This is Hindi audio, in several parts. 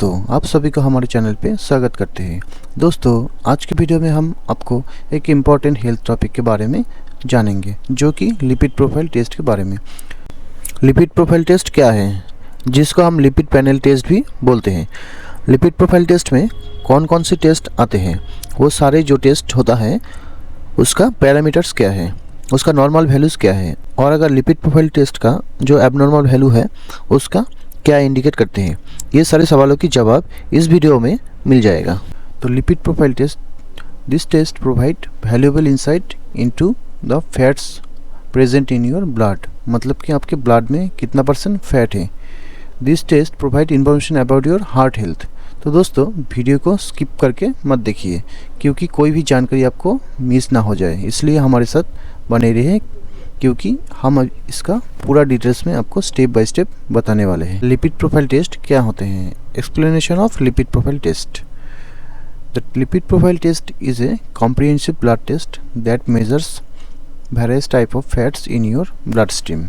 दोस्तों, आप सभी को हमारे चैनल पे स्वागत करते हैं। दोस्तों, आज की वीडियो में हम आपको एक इम्पॉर्टेंट हेल्थ टॉपिक के बारे में जानेंगे, जो कि लिपिड प्रोफाइल टेस्ट के बारे में। लिपिड प्रोफाइल टेस्ट क्या है, जिसको हम लिपिड पैनल टेस्ट भी बोलते हैं। लिपिड प्रोफाइल टेस्ट में कौन कौन से टेस्ट आते हैं, वो सारे जो टेस्ट होता है उसका पैरामीटर्स क्या है, उसका नॉर्मल वैल्यूज़ क्या है, और अगर लिपिड प्रोफाइल टेस्ट का जो एबनॉर्मल वैल्यू है उसका क्या इंडिकेट करते हैं, ये सारे सवालों की जवाब इस वीडियो में मिल जाएगा। तो lipid profile test, this test provide valuable insight into the fats present in your blood, मतलब कि आपके ब्लड में कितना % फैट है। This test provide information about your heart health. तो दोस्तों, वीडियो को स्किप करके मत देखिए, क्योंकि कोई भी जानकारी आपको मिस ना हो जाए, इसलिए हमारे साथ बने रहिए, क्योंकि हम इसका पूरा डिटेल्स में आपको स्टेप बाय स्टेप बताने वाले हैं। लिपिड प्रोफाइल टेस्ट क्या होते हैं? Explanation of lipid profile test. The lipid profile test is a comprehensive blood test that measures various type of fats in your bloodstream.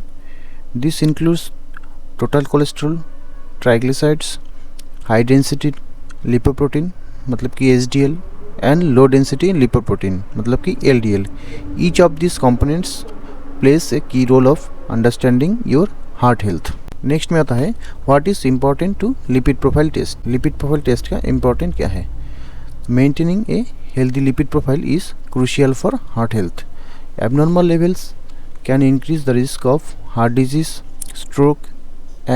This includes total cholesterol, triglycerides, high density lipoprotein मतलब कि HDL and low density lipoprotein मतलब कि LDL. Each of these components plays a key role of understanding your heart health. Next में आता है what is important to lipid profile test. Lipid profile test का इम्पोर्टेंट क्या है? Maintaining a healthy lipid profile is crucial for heart health. Abnormal levels can increase the risk of heart disease, stroke,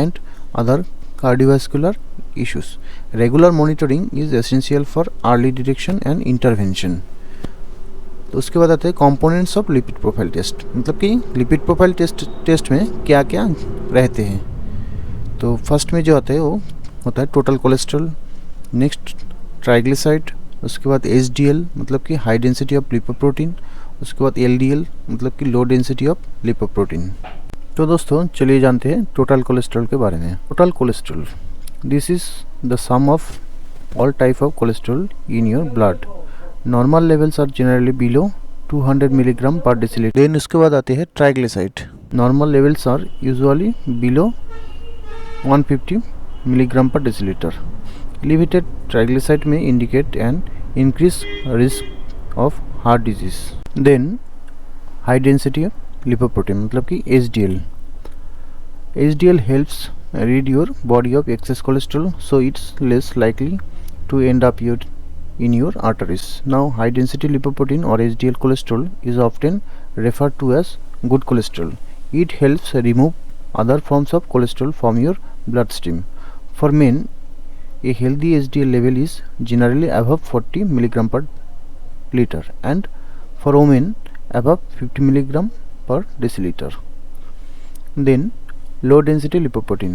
and other cardiovascular issues. Regular monitoring is essential for early detection and intervention. तो उसके बाद आते हैं components of lipid profile test, मतलब कि लिपिड प्रोफाइल टेस्ट में क्या क्या रहते हैं। तो फर्स्ट में जो आता है वो होता है टोटल कोलेस्ट्रॉल, नेक्स्ट ट्राइग्लिसराइड, उसके बाद HDL मतलब कि हाई डेंसिटी ऑफ लिपोप्रोटीन, उसके बाद LDL मतलब कि लो डेंसिटी ऑफ लिपोप्रोटीन। तो दोस्तों, चलिए जानते हैं टोटल कोलेस्ट्रॉल के बारे में। Total cholesterol, this is the sum of all type of cholesterol in your blood. Normal levels are generally below 200 milligram per deciliter. Then उसके बाद आते हैं triglyceride. Normal levels are usually below 150 milligram per deciliter. Elevated triglyceride में indicate an increase risk of heart disease. Then high density of lipoprotein मतलब कि HDL. HDL helps rid your body of excess cholesterol, so it's less likely to end up in your arteries. Now, high density lipoprotein or HDL cholesterol is often referred to as good cholesterol. It helps remove other forms of cholesterol from your bloodstream. For men, a healthy HDL level is generally above 40 milligram per liter, and for women above 50 milligram per deciliter. Then low density lipoprotein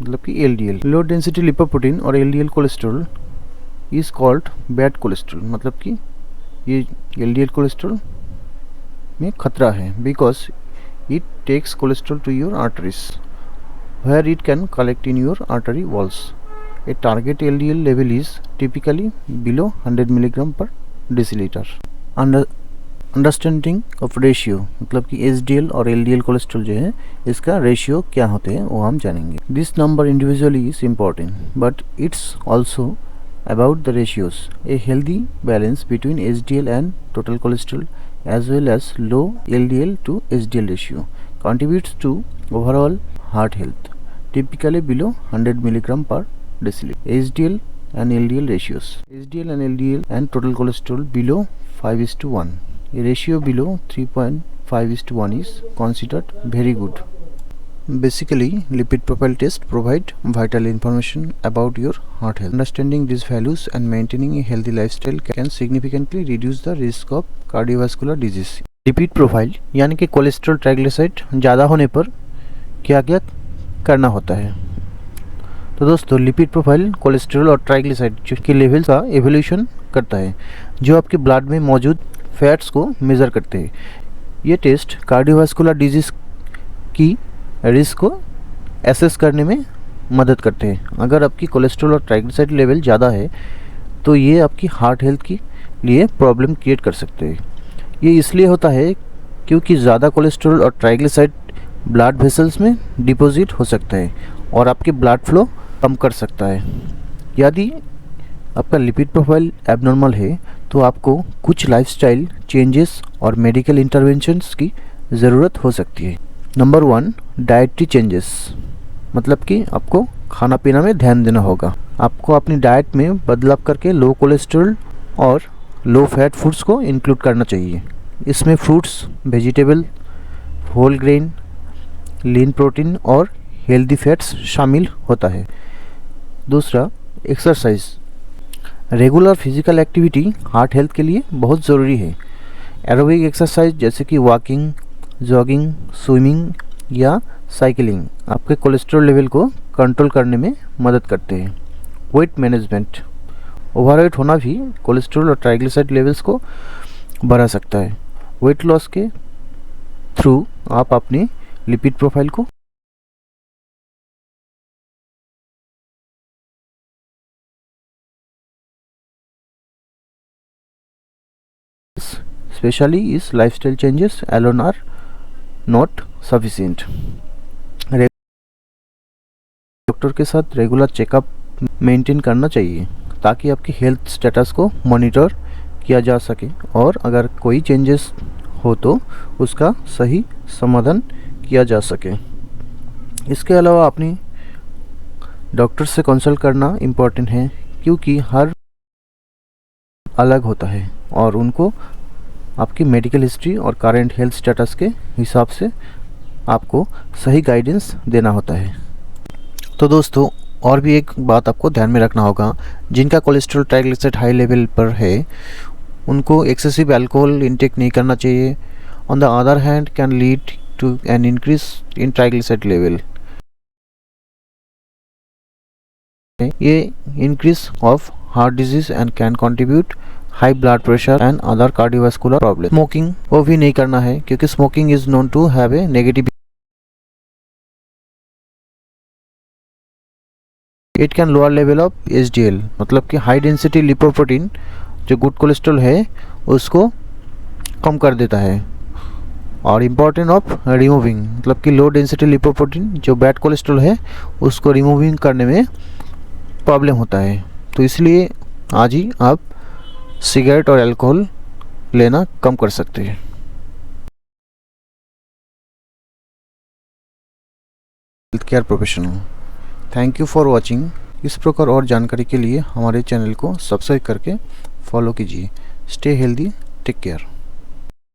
मतलब कि LDL. low density lipoprotein और LDL cholesterol is called bad cholesterol, मतलब कि ये LDL कोलेस्ट्रॉल में खतरा है, because it takes cholesterol to your arteries where it can collect in your artery walls. A target LDL level is typically below 100 milligram per deciliter. Understanding of ratio मतलब कि HDL और LDL कोलेस्ट्रॉल जो है इसका रेशियो क्या होते हैं वो हम जानेंगे। This number individually is important but it's also about the ratios. A healthy balance between HDL and total cholesterol as well as low LDL to HDL ratio contributes to overall heart health, typically below 100 milligram per deciliter. HDL and LDL ratios. HDL and LDL and total cholesterol below 5:1. A ratio below 3.5:1 is considered very good. Basically, lipid profile test provide vital information about your heart health. Understanding these values and maintaining a healthy lifestyle can significantly reduce the risk of cardiovascular disease. Lipid profile यानी कि कोलेस्ट्रॉल ट्राइग्लिसराइड ज़्यादा होने पर क्या क्या करना होता है। तो दोस्तों, लिपिड प्रोफाइल कोलेस्ट्रॉल और ट्राइग्लिसराइड के लेवल का एवोल्यूशन करता है, जो आपके ब्लड में मौजूद फैट्स को मेज़र करते हैं। ये टेस्ट कार्डियोवास्कुलर डिजीज़ की रिस्क को एसेस करने में मदद करते हैं। अगर आपकी कोलेस्ट्रॉल और ट्राइग्लिसराइड लेवल ज़्यादा है तो ये आपकी हार्ट हेल्थ के लिए प्रॉब्लम क्रिएट कर सकते हैं। ये इसलिए होता है क्योंकि ज़्यादा कोलेस्ट्रॉल और ट्राइग्लिसराइड ब्लड वेसल्स में डिपॉजिट हो सकता है और आपके ब्लड फ्लो कम कर सकता है। यदि आपका लिपिड प्रोफाइल एबनॉर्मल है तो आपको कुछ लाइफस्टाइल चेंजेस और मेडिकल इंटरवेंशंस की ज़रूरत हो सकती है। नंबर 1, डाइटरी चेंजेस, मतलब कि आपको खाना पीना में ध्यान देना होगा। आपको अपनी डाइट में बदलाव करके लो कोलेस्ट्रॉल और लो फैट फूड्स को इंक्लूड करना चाहिए। इसमें fruits, vegetable, whole grain, lean protein और हेल्दी फैट्स शामिल होता है। दूसरा, exercise. Regular physical activity heart health के लिए बहुत ज़रूरी है। एरोबिक एक्सरसाइज जैसे कि वॉकिंग, जॉगिंग, स्विमिंग या साइकिलिंग आपके कोलेस्ट्रॉल लेवल को कंट्रोल करने में मदद करते हैं। Weight management. ओवरवेट होना भी कोलेस्ट्रॉल और ट्राइग्लिसराइड लेवल्स को बढ़ा सकता है। वेट लॉस के थ्रू आप अपनी लिपिड प्रोफाइल को especially is lifestyle changes alone are not sufficient. Doctor के साथ रेगुलर चेकअप मेंटेन करना चाहिए ताकि आपकी हेल्थ स्टेटस को मॉनिटर किया जा सके और अगर कोई चेंजेस हो तो उसका सही समाधान किया जा सके। इसके अलावा अपनी डॉक्टर से कंसल्ट करना इम्पोर्टेंट है क्योंकि हर अलग होता है और उनको आपकी मेडिकल हिस्ट्री और करंट हेल्थ स्टेटस के हिसाब से आपको सही गाइडेंस देना होता है। तो दोस्तों, और भी एक बात आपको ध्यान में रखना होगा, जिनका कोलेस्ट्रॉल ट्राइग्लिसराइड हाई लेवल पर है उनको एक्सेसिव अल्कोहल इंटेक नहीं करना चाहिए। On the other hand can lead to an increase in triglyceride level. ये increase of heart disease and can contribute high blood pressure and other cardiovascular problem. Smoking वो भी नहीं करना है क्योंकि smoking is known to have a negative, it can lower level of HDL, मतलब कि हाई डेंसिटी लिपोप्रोटीन जो गुड कोलेस्ट्रॉल है उसको कम कर देता है। और इम्पोर्टेंट ऑफ रिमूविंग, मतलब कि लो डेंसिटी लिपोप्रोटीन जो बैड कोलेस्ट्रॉल है उसको रिमूविंग करने में प्रॉब्लम होता है। तो इसलिए आज ही आप सिगरेट और अल्कोहल लेना कम कर सकते हैं। Health care professional, thank you for watching. इस प्रकार और जानकारी के लिए हमारे चैनल को सब्सक्राइब करके फॉलो कीजिए। Stay healthy, take care.